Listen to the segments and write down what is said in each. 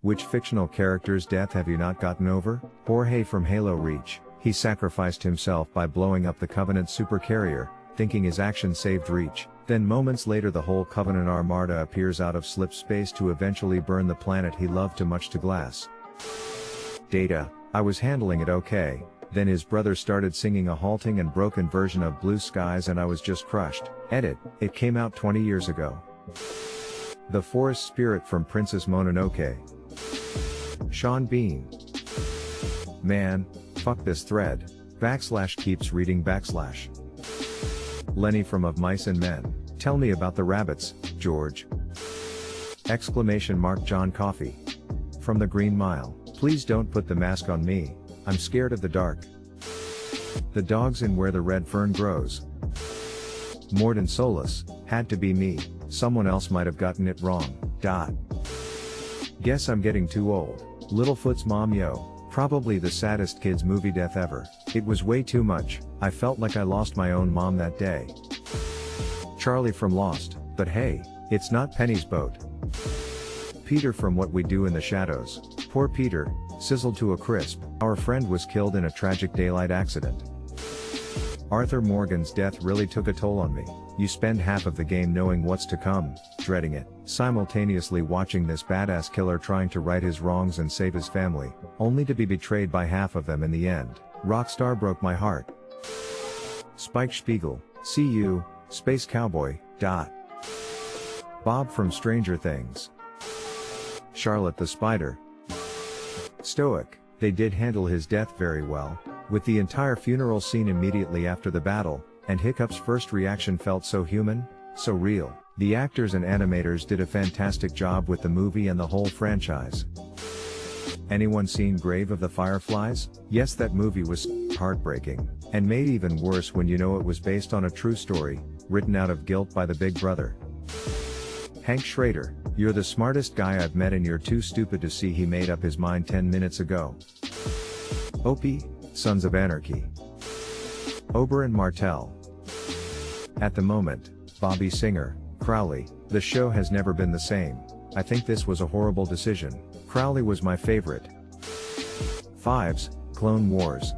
Which fictional character's death have you not gotten over? Jorge from Halo Reach. He sacrificed himself by blowing up the Covenant supercarrier, thinking his action saved Reach. Then moments later the whole Covenant armada appears out of slip space to eventually burn the planet he loved too much to glass. Data. I was handling it okay. Then his brother started singing a halting and broken version of Blue Skies and I was just crushed. Edit. It came out 20 years ago. The Forest Spirit from Princess Mononoke. Sean Bean. Man, fuck this thread. / keeps reading / Lenny from Of Mice and Men. Tell me about the rabbits, George. ! John Coffey. From the Green Mile. Please don't put the mask on me. I'm scared of the dark. The dogs in Where the Red Fern Grows. Morden Solis. Had to be me. Someone else might have gotten it wrong. Guess I'm getting too old. Littlefoot's Mom Yo. Probably the saddest kids movie death ever. It was way too much. I felt like I lost my own mom that day. Charlie from Lost. But hey, it's not Penny's boat. Peter from What We Do in the Shadows. Poor Peter, sizzled to a crisp. Our friend was killed in a tragic daylight accident. Arthur Morgan's death really took a toll on me. You spend half of the game knowing what's to come, dreading it, simultaneously watching this badass killer trying to right his wrongs and save his family, only to be betrayed by half of them in the end. Rockstar broke my heart. Spike Spiegel. See you, Space Cowboy. Bob from Stranger Things. Charlotte the Spider. Stoic. They did handle his death very well, with the entire funeral scene immediately after the battle, and Hiccup's first reaction felt so human, so real. The actors and animators did a fantastic job with the movie and the whole franchise. Anyone seen Grave of the Fireflies? Yes, that movie was heartbreaking, and made even worse when you know it was based on a true story, written out of guilt by the Big Brother. Hank Schrader. You're the smartest guy I've met and you're too stupid to see he made up his mind 10 minutes ago. Opie, Sons of Anarchy. Oberyn Martell. At the moment, Bobby Singer. Crowley. The show has never been the same. I think this was a horrible decision. Crowley was my favorite. Fives, Clone Wars.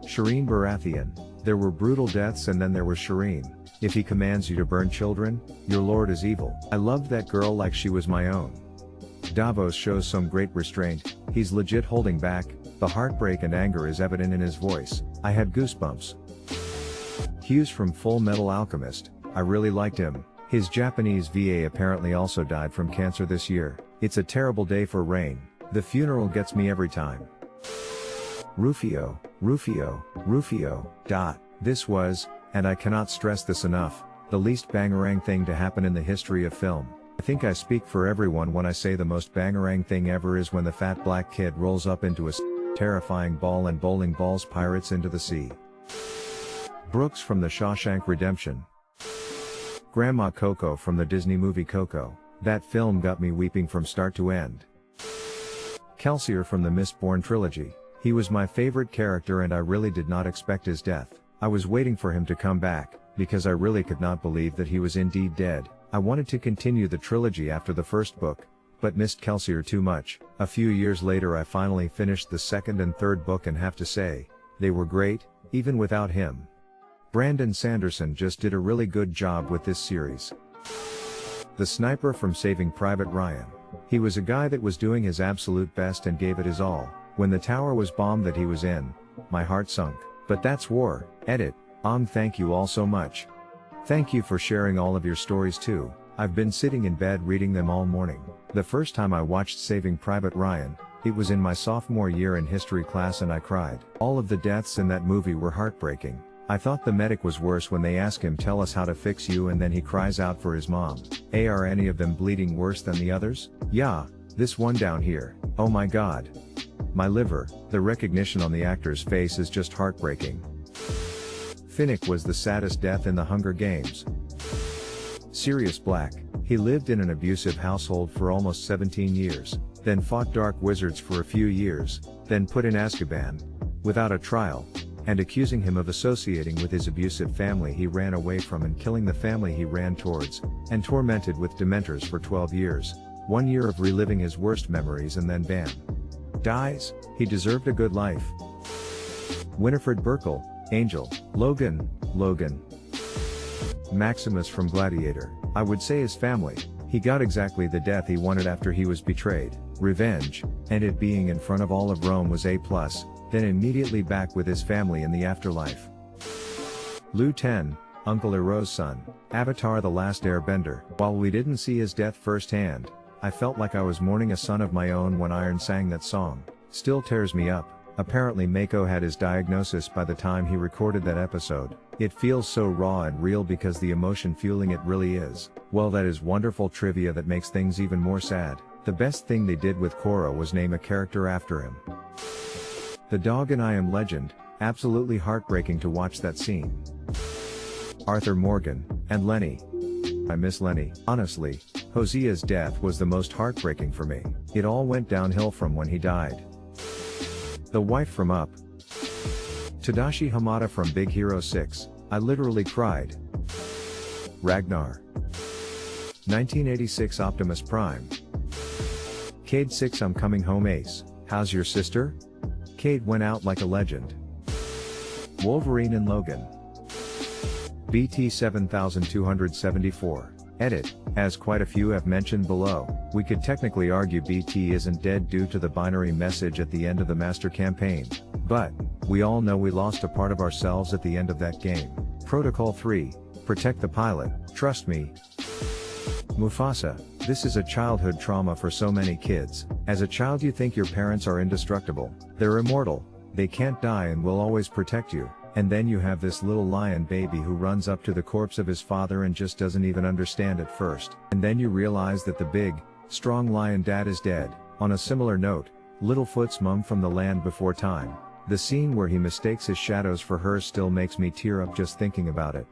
Shireen Baratheon. There were brutal deaths and then there was Shireen. If he commands you to burn children, your lord is evil. I loved that girl like she was my own. Davos shows some great restraint, he's legit holding back, the heartbreak and anger is evident in his voice. I had goosebumps. Hughes from Full Metal Alchemist. I really liked him. His Japanese VA apparently also died from cancer this year. It's a terrible day for Rain. The funeral gets me every time. Rufio. This was, and I cannot stress this enough, the least bangarang thing to happen in the history of film. I think I speak for everyone when I say the most bangarang thing ever is when the fat black kid rolls up into a terrifying ball and bowling balls pirates into the sea. Brooks from The Shawshank Redemption. Grandma Coco from the Disney movie Coco. That film got me weeping from start to end. Kelsier from the Mistborn trilogy. He was my favorite character and I really did not expect his death. I was waiting for him to come back, because I really could not believe that he was indeed dead. I wanted to continue the trilogy after the first book, but missed Kelsier too much. A few years later I finally finished the second and third book and have to say, they were great, even without him. Brandon Sanderson just did a really good job with this series. The sniper from Saving Private Ryan. He was a guy that was doing his absolute best and gave it his all. When the tower was bombed that he was in, my heart sunk. But that's war. Edit. Thank you all so much. Thank you for sharing all of your stories too. I've been sitting in bed reading them all morning. The first time I watched Saving Private Ryan, it was in my sophomore year in history class and I cried. All of the deaths in that movie were heartbreaking. I thought the medic was worse when they ask him tell us how to fix you and then he cries out for his mom. Are any of them bleeding worse than the others? Yeah, this one down here. Oh my god. My liver. The recognition on the actor's face is just heartbreaking. Finnick was the saddest death in the Hunger Games. Sirius Black. He lived in an abusive household for almost 17 years, then fought dark wizards for a few years, then put in Azkaban, without a trial, and accusing him of associating with his abusive family he ran away from and killing the family he ran towards, and tormented with dementors for 12 years. 1 year of reliving his worst memories and then bam. Dies. He deserved a good life. Winifred Burkle, Angel. Logan. Maximus from Gladiator. I would say his family. He got exactly the death he wanted after he was betrayed. Revenge, and it being in front of all of Rome was A+, then immediately back with his family in the afterlife. Lu Ten, Uncle Iroh's son. Avatar: The Last Airbender. While we didn't see his death firsthand, I felt like I was mourning a son of my own when Iron sang that song. Still tears me up. Apparently Mako had his diagnosis by the time he recorded that episode. It feels so raw and real because the emotion fueling it really is. Well, that is wonderful trivia that makes things even more sad. The best thing they did with Korra was name a character after him. The dog in I Am Legend. Absolutely heartbreaking to watch that scene. Arthur Morgan, and Lenny. I miss Lenny. Honestly, Hosea's death was the most heartbreaking for me. It all went downhill from when he died. The wife from Up. Tadashi Hamada from Big Hero 6, I literally cried. Ragnar. 1986 Optimus Prime. Cade 6 I'm coming home Ace, how's your sister? Cade went out like a legend. Wolverine and Logan. BT 7274. Edit, as quite a few have mentioned below, we could technically argue BT isn't dead due to the binary message at the end of the Master Campaign. But, we all know we lost a part of ourselves at the end of that game. Protocol 3, protect the pilot, trust me. Mufasa, this is a childhood trauma for so many kids. As a child you think your parents are indestructible, they're immortal, they can't die and will always protect you. And then you have this little lion baby who runs up to the corpse of his father and just doesn't even understand at first. And then you realize that the big, strong lion dad is dead. On a similar note, Littlefoot's mum from The Land Before Time. The scene where he mistakes his shadows for hers still makes me tear up just thinking about it.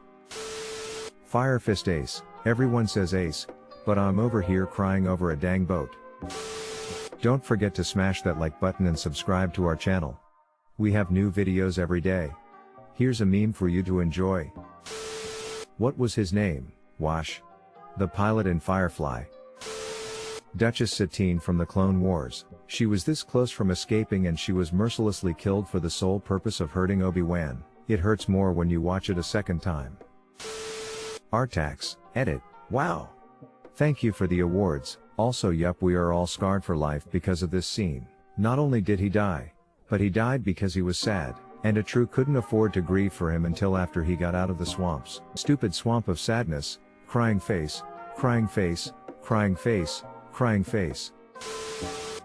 Fire Fist Ace, everyone says Ace, but I'm over here crying over a dang boat. Don't forget to smash that like button and subscribe to our channel. We have new videos every day. Here's a meme for you to enjoy. What was his name? Wash. The pilot in Firefly. Duchess Satine from the Clone Wars. She was this close from escaping and she was mercilessly killed for the sole purpose of hurting Obi-Wan. It hurts more when you watch it a second time. Artax, edit, wow. Thank you for the awards. Also yup, we are all scarred for life because of this scene. Not only did he die, but he died because he was sad. And a true couldn't afford to grieve for him until after he got out of the swamps. Stupid swamp of sadness, crying face, crying face, crying face, crying face.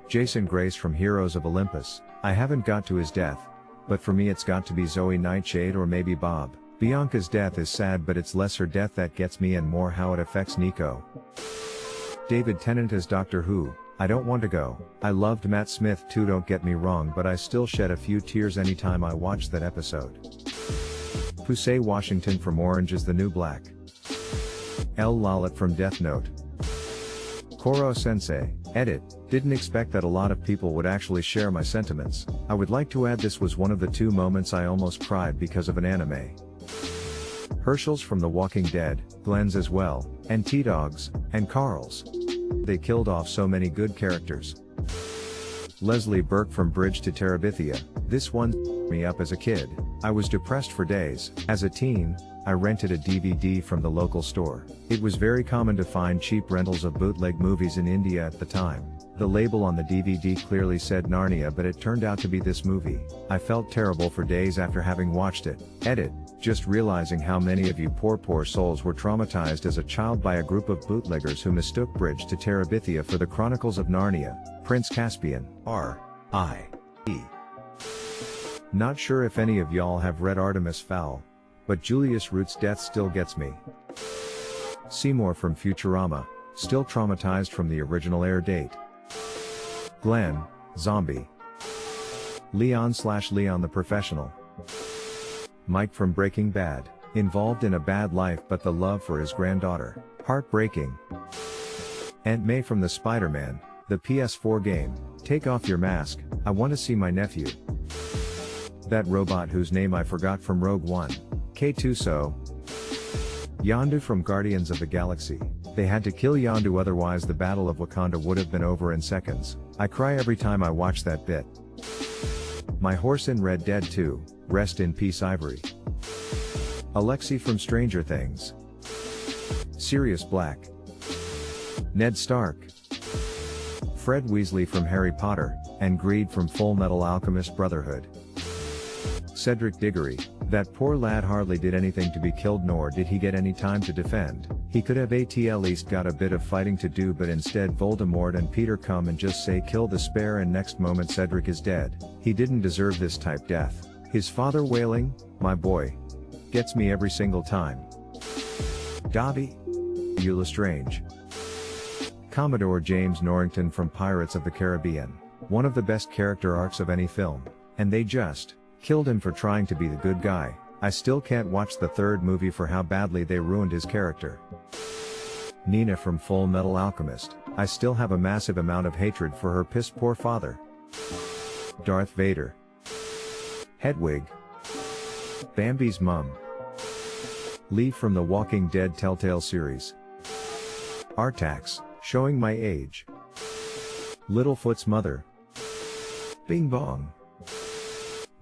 Jason Grace from Heroes of Olympus. I haven't got to his death, but for me it's got to be Zoe Nightshade or maybe Bob. Bianca's death is sad, but it's less her death that gets me and more how it affects Nico. David Tennant as Doctor Who. I don't want to go. I loved Matt Smith too, don't get me wrong, but I still shed a few tears anytime I watched that episode. Pusey Washington from Orange is the New Black. L. Lalit from Death Note. Koro Sensei, edit, didn't expect that a lot of people would actually share my sentiments. I would like to add this was one of the 2 moments I almost cried because of an anime. Herschel's from The Walking Dead, Glenn's as well, and T-Dog's, and Carl's. They killed off so many good characters. Leslie Burke from Bridge to Terabithia. This one me up as a kid. I was depressed for days. As a teen, I rented a DVD from the local store. It was very common to find cheap rentals of bootleg movies in India at the time. The label on the DVD clearly said Narnia, but it turned out to be this movie. I felt terrible for days after having watched it. Edit, just realizing how many of you poor souls were traumatized as a child by a group of bootleggers who mistook Bridge to Terabithia for the Chronicles of Narnia. Prince Caspian, R.I.E. Not sure if any of y'all have read Artemis Fowl, but Julius Root's death still gets me. Seymour from Futurama, still traumatized from the original air date. Glenn, zombie. Leon the Professional. Mike from Breaking Bad, involved in a bad life but the love for his granddaughter, heartbreaking. Aunt May from the Spider-Man, the PS4 game, take off your mask, I want to see my nephew. That robot whose name I forgot from Rogue One, K2So. Yondu from Guardians of the Galaxy, They had to kill Yondu, otherwise the Battle of Wakanda would have been over in seconds. I cry every time I watch that bit. My horse in Red Dead 2, rest in peace Ivory. Alexei from Stranger Things. Sirius Black. Ned Stark. Fred Weasley from Harry Potter, and Greed from Full Metal Alchemist Brotherhood. Cedric Diggory. That poor lad hardly did anything to be killed, nor did he get any time to defend. He could have at least got a bit of fighting to do, but instead Voldemort and Peter come and just say kill the spare, and next moment Cedric is dead. He didn't deserve this type death. His father wailing, my boy, gets me every single time. Dobby. Eula Strange. Commodore James Norrington from Pirates of the Caribbean. One of the best character arcs of any film. And they just killed him for trying to be the good guy. I still can't watch the third movie for how badly they ruined his character. Nina from Full Metal Alchemist. I still have a massive amount of hatred for her piss poor father. Darth Vader. Hedwig. Bambi's mum. Lee from the Walking Dead Telltale series. Artax, showing my age. Littlefoot's mother. Bing Bong.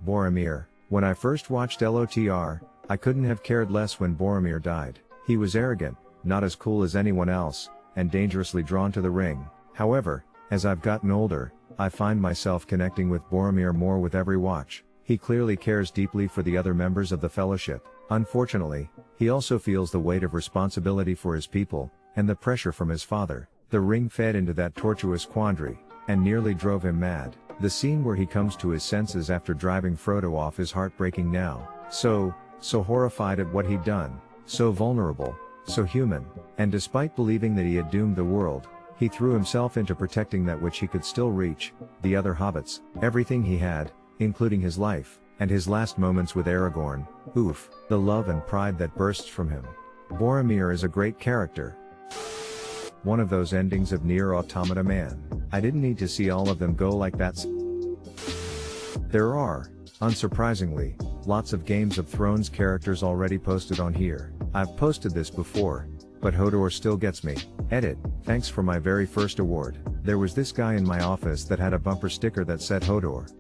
Boromir. When I first watched LOTR, I couldn't have cared less when Boromir died. He was arrogant, not as cool as anyone else, and dangerously drawn to the ring. However, as I've gotten older, I find myself connecting with Boromir more with every watch. He clearly cares deeply for the other members of the Fellowship. Unfortunately, he also feels the weight of responsibility for his people, and the pressure from his father. The ring fed into that tortuous quandary, and nearly drove him mad. The scene where he comes to his senses after driving Frodo off is heartbreaking now. So horrified at what he'd done, so vulnerable, so human, and despite believing that he had doomed the world, he threw himself into protecting that which he could still reach, the other hobbits, everything he had, including his life, and his last moments with Aragorn. Oof, the love and pride that bursts from him. Boromir is a great character. One of those endings of Nier Automata, man. I didn't need to see all of them go like that. There are, unsurprisingly, lots of Games of Thrones characters already posted on here. I've posted this before, but Hodor still gets me. Edit, thanks for my very first award. There was this guy in my office that had a bumper sticker that said Hodor.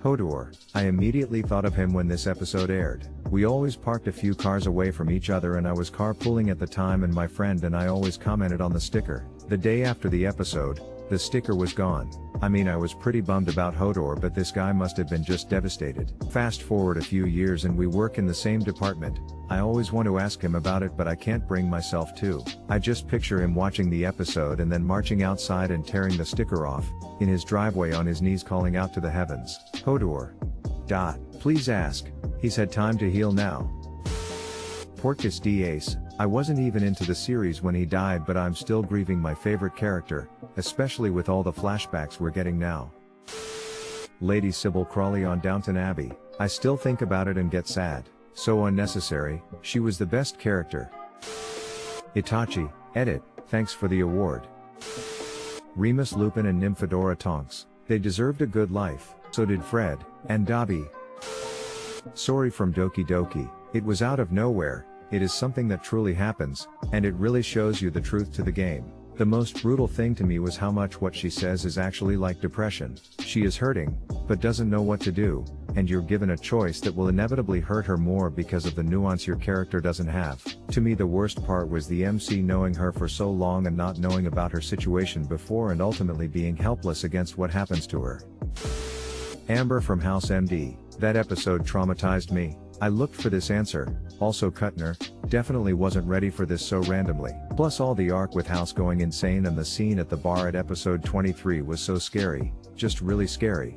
Hodor. I immediately thought of him when this episode aired. We always parked a few cars away from each other, and I was carpooling at the time, and my friend and I always commented on the sticker. The day after the episode, the sticker was gone. I mean, I was pretty bummed about Hodor, but this guy must have been just devastated. Fast forward a few years and we work in the same department. I always want to ask him about it, but I can't bring myself to. I just picture him watching the episode and then marching outside and tearing the sticker off, in his driveway on his knees calling out to the heavens, Hodor. Please ask. He's had time to heal now. Portgas d'Ace. I wasn't even into the series when he died, but I'm still grieving my favorite character, especially with all the flashbacks we're getting now. Lady Sybil Crawley on Downton Abbey. I still think about it and get sad. So unnecessary. She was the best character. Itachi. Edit, thanks for the award. Remus Lupin and Nymphadora Tonks. They deserved a good life. So did Fred, and Dobby. Sorry from Doki Doki. It was out of nowhere. It is something that truly happens, and it really shows you the truth to the game. The most brutal thing to me was how much what she says is actually like depression. She is hurting, but doesn't know what to do, and you're given a choice that will inevitably hurt her more because of the nuance your character doesn't have. To me, the worst part was the MC knowing her for so long and not knowing about her situation before, and ultimately being helpless against what happens to her. Amber from House MD. That episode traumatized me. I looked for this answer. Also Kuttner, definitely wasn't ready for this so randomly. Plus all the arc with House going insane, and the scene at the bar at episode 23 was so scary, just really scary.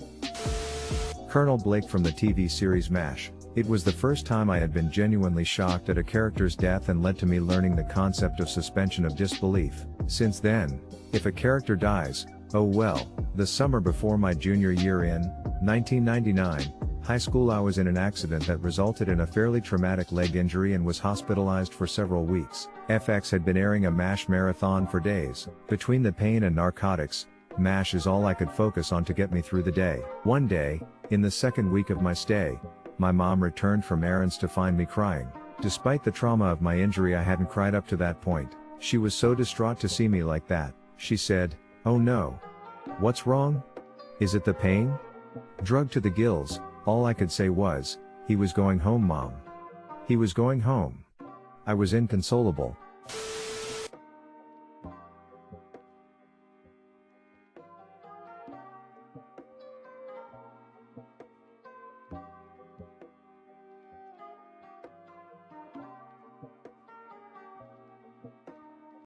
Colonel Blake from the TV series MASH. It was the first time I had been genuinely shocked at a character's death, and led to me learning the concept of suspension of disbelief. Since then, if a character dies, oh well. The summer before my junior year in 1999, high school, I was in an accident that resulted in a fairly traumatic leg injury and was hospitalized for several weeks. FX had been airing a MASH marathon for days. Between the pain and narcotics, MASH is all I could focus on to get me through the day. One day, in the second week of my stay, my mom returned from errands to find me crying. Despite the trauma of my injury, I hadn't cried up to that point. She was so distraught to see me like that. She said, "Oh no. What's wrong? Is it the pain?" Drugged to the gills, all I could say was, "He was going home, Mom. He was going home." I was inconsolable.